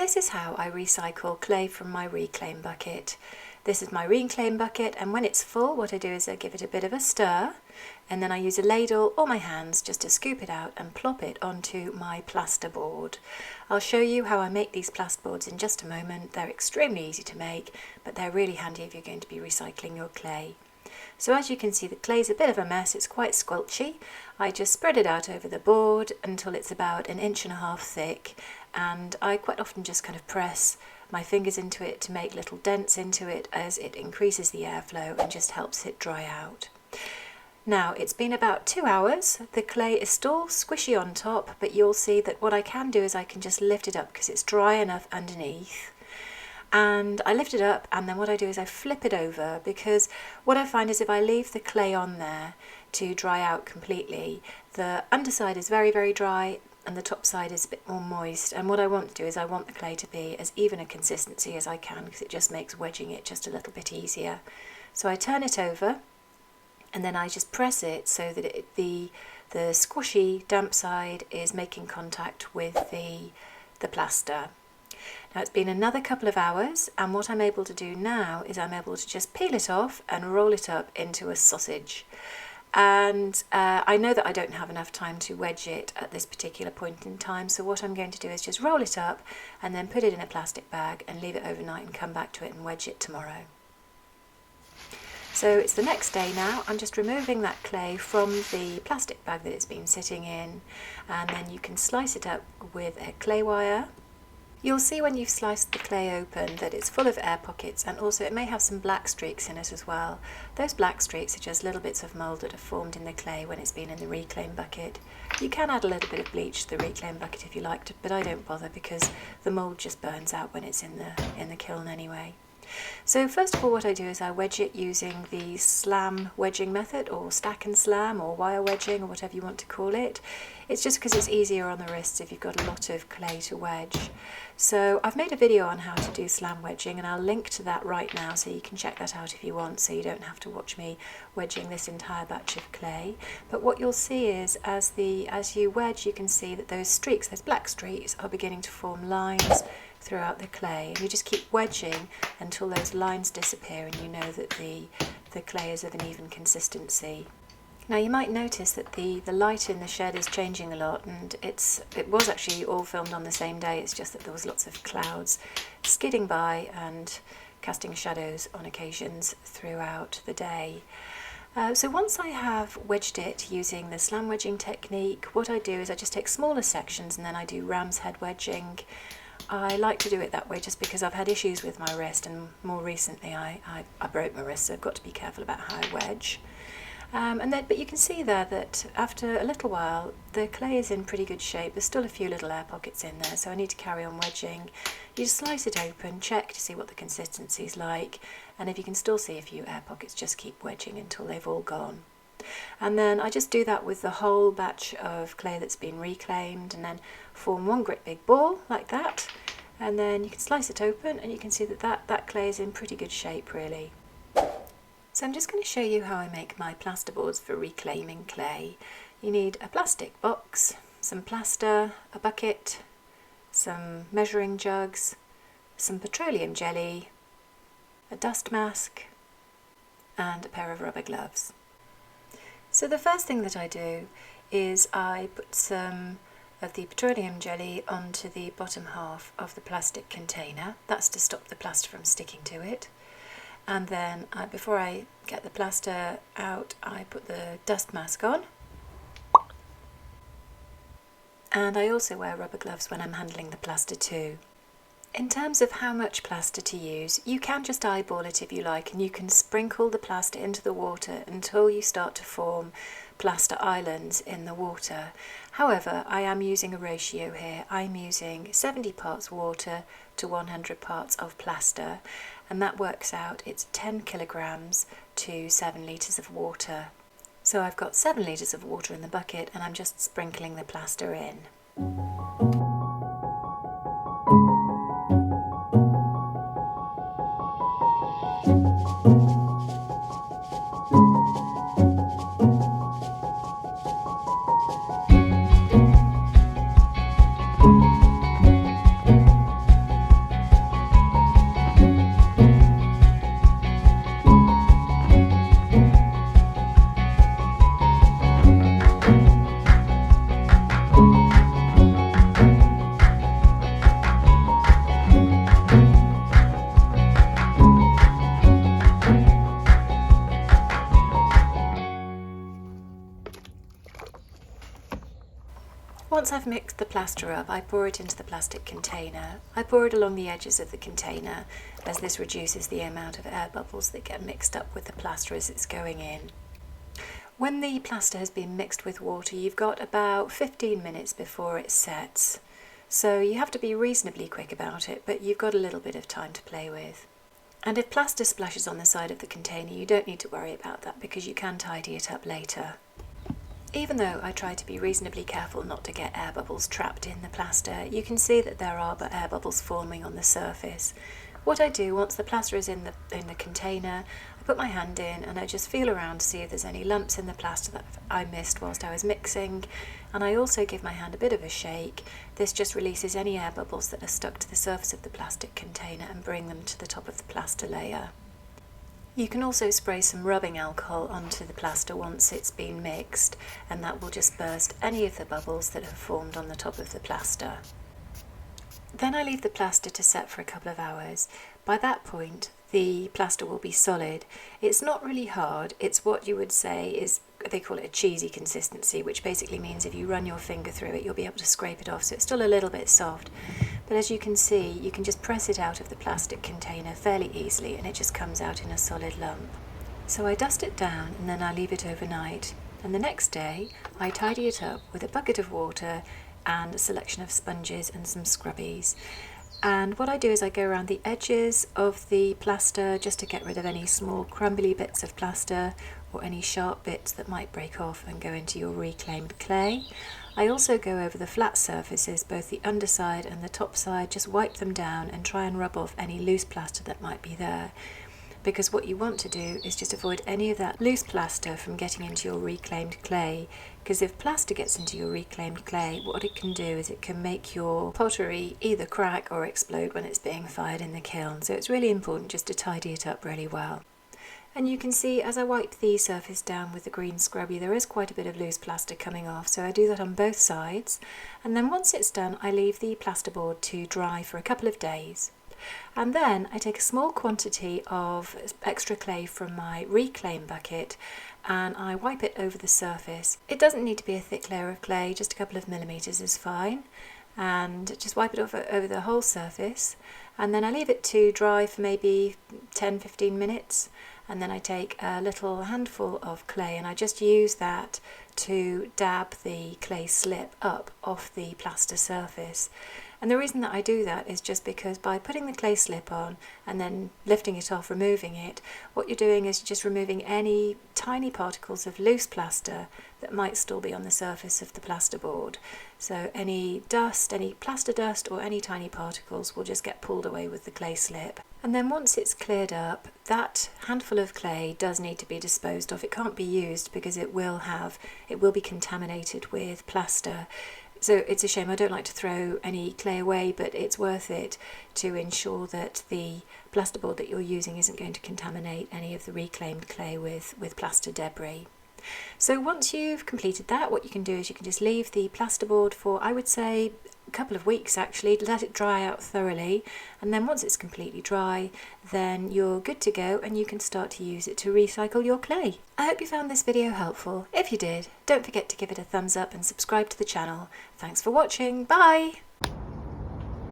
this is how I recycle clay from my reclaim bucket. This is my reclaim bucket, and when it's full, what I do is I give it a bit of a stir, and then I use a ladle or my hands just to scoop it out and plop it onto my plasterboard. I'll show you how I make these plasterboards in just a moment. They're extremely easy to make, but they're really handy if you're going to be recycling your clay. So as you can see, the clay's a bit of a mess, it's quite squelchy. I just spread it out over the board until it's about 1.5 inches thick, and I quite often just kind of press my fingers into it to make little dents into it as it increases the airflow and just helps it dry out. Now it's been about 2 hours, the clay is still squishy on top, but you'll see that what I can do is I can just lift it up because it's dry enough underneath. And I lift it up, and then what I do is I flip it over, because what I find is if I leave the clay on there to dry out completely, the underside is very, very dry and the top side is a bit more moist, and what I want to do is I want the clay to be as even a consistency as I can, because it just makes wedging it just a little bit easier. So I turn it over and then I just press it so that the squishy damp side is making contact with the plaster. Now it's been another couple of hours, and what I'm able to do now is I'm able to just peel it off and roll it up into a sausage. And I know that I don't have enough time to wedge it at this particular point in time, so what I'm going to do is just roll it up and then put it in a plastic bag and leave it overnight and come back to it and wedge it tomorrow. So it's the next day now. I'm just removing that clay from the plastic bag that it's been sitting in, and then you can slice it up with a clay wire. You'll see when you've sliced the clay open that it's full of air pockets, and also it may have some black streaks in it as well. Those black streaks are just little bits of mould that have formed in the clay when it's been in the reclaim bucket. You can add a little bit of bleach to the reclaim bucket if you liked, but I don't bother because the mould just burns out when it's in the kiln anyway. So first of all, what I do is I wedge it using the slam wedging method, or stack and slam, or wire wedging, or whatever you want to call it. It's just because it's easier on the wrists if you've got a lot of clay to wedge. So I've made a video on how to do slam wedging, and I'll link to that right now so you can check that out if you want, so you don't have to watch me wedging this entire batch of clay. But what you'll see is as you wedge, you can see that those streaks, those black streaks, are beginning to form lines throughout the clay, and you just keep wedging until those lines disappear and you know that the clay is of an even consistency. Now you might notice that the light in the shed is changing a lot, and it was actually all filmed on the same day. It's just that there was lots of clouds skidding by and casting shadows on occasions throughout the day. So once I have wedged it using the slam wedging technique, what I do is I just take smaller sections and then I do ram's head wedging. I like to do it that way just because I've had issues with my wrist, and more recently I broke my wrist, so I've got to be careful about how I wedge. But you can see there that after a little while the clay is in pretty good shape. There's still a few little air pockets in there, so I need to carry on wedging. You just slice it open, check to see what the consistency is like, and if you can still see a few air pockets, just keep wedging until they've all gone. And then I just do that with the whole batch of clay that's been reclaimed, and then form one great big ball like that, and then you can slice it open and you can see that clay is in pretty good shape really. So I'm just going to show you how I make my plasterboards for reclaiming clay. You need a plastic box, some plaster, a bucket, some measuring jugs, some petroleum jelly, a dust mask, and a pair of rubber gloves. So the first thing that I do is I put some of the petroleum jelly onto the bottom half of the plastic container. That's to stop the plaster from sticking to it. And then before I get the plaster out, I put the dust mask on. And I also wear rubber gloves when I'm handling the plaster too. In terms of how much plaster to use, you can just eyeball it if you like, and you can sprinkle the plaster into the water until you start to form plaster islands in the water. However, I am using a ratio here. I'm using 70 parts water to 100 parts of plaster, and that works out, it's 10 kilograms to 7 litres of water. So I've got 7 litres of water in the bucket, and I'm just sprinkling the plaster in. Once I've mixed the plaster up, I pour it into the plastic container. I pour it along the edges of the container, as this reduces the amount of air bubbles that get mixed up with the plaster as it's going in. When the plaster has been mixed with water, you've got about 15 minutes before it sets. So you have to be reasonably quick about it, but you've got a little bit of time to play with. And if plaster splashes on the side of the container, you don't need to worry about that because you can tidy it up later. Even though I try to be reasonably careful not to get air bubbles trapped in the plaster, you can see that there are air bubbles forming on the surface. What I do once the plaster is in the container, I put my hand in and I just feel around to see if there's any lumps in the plaster that I missed whilst I was mixing, and I also give my hand a bit of a shake. This just releases any air bubbles that are stuck to the surface of the plastic container and bring them to the top of the plaster layer. You can also spray some rubbing alcohol onto the plaster once it's been mixed, and that will just burst any of the bubbles that have formed on the top of the plaster. Then I leave the plaster to set for a couple of hours. By that point, the plaster will be solid. It's not really hard, it's what you would say is, they call it a cheesy consistency, which basically means if you run your finger through it, you'll be able to scrape it off, so it's still a little bit soft. But as you can see, you can just press it out of the plastic container fairly easily and it just comes out in a solid lump. So I dust it down and then I leave it overnight. And the next day, I tidy it up with a bucket of water and a selection of sponges and some scrubbies. And what I do is I go around the edges of the plaster just to get rid of any small crumbly bits of plaster or any sharp bits that might break off and go into your reclaimed clay. I also go over the flat surfaces, both the underside and the top side, just wipe them down and try and rub off any loose plaster that might be there. Because what you want to do is just avoid any of that loose plaster from getting into your reclaimed clay, because if plaster gets into your reclaimed clay, what it can do is it can make your pottery either crack or explode when it's being fired in the kiln. So it's really important just to tidy it up really well. And you can see as I wipe the surface down with the green scrubby, there is quite a bit of loose plaster coming off, so I do that on both sides. And then once it's done, I leave the plasterboard to dry for a couple of days. And then I take a small quantity of extra clay from my reclaim bucket and I wipe it over the surface. It doesn't need to be a thick layer of clay, just a couple of millimetres is fine. And just wipe it over the whole surface, and then I leave it to dry for maybe 10-15 minutes, and then I take a little handful of clay and I just use that to dab the clay slip up off the plaster surface. And the reason that I do that is just because by putting the clay slip on and then lifting it off, removing it, what you're doing is just removing any tiny particles of loose plaster that might still be on the surface of the plasterboard. So any dust, any plaster dust or any tiny particles will just get pulled away with the clay slip. And then once it's cleared up, that handful of clay does need to be disposed of. It can't be used because it will be contaminated with plaster. So it's a shame. I don't like to throw any clay away, but it's worth it to ensure that the plasterboard that you're using isn't going to contaminate any of the reclaimed clay with plaster debris. So once you've completed that, what you can do is you can just leave the plasterboard for, I would say, a couple of weeks actually, to let it dry out thoroughly, and then once it's completely dry, then you're good to go and you can start to use it to recycle your clay. I hope you found this video helpful. If you did, don't forget to give it a thumbs up and subscribe to the channel. Thanks for watching. Bye!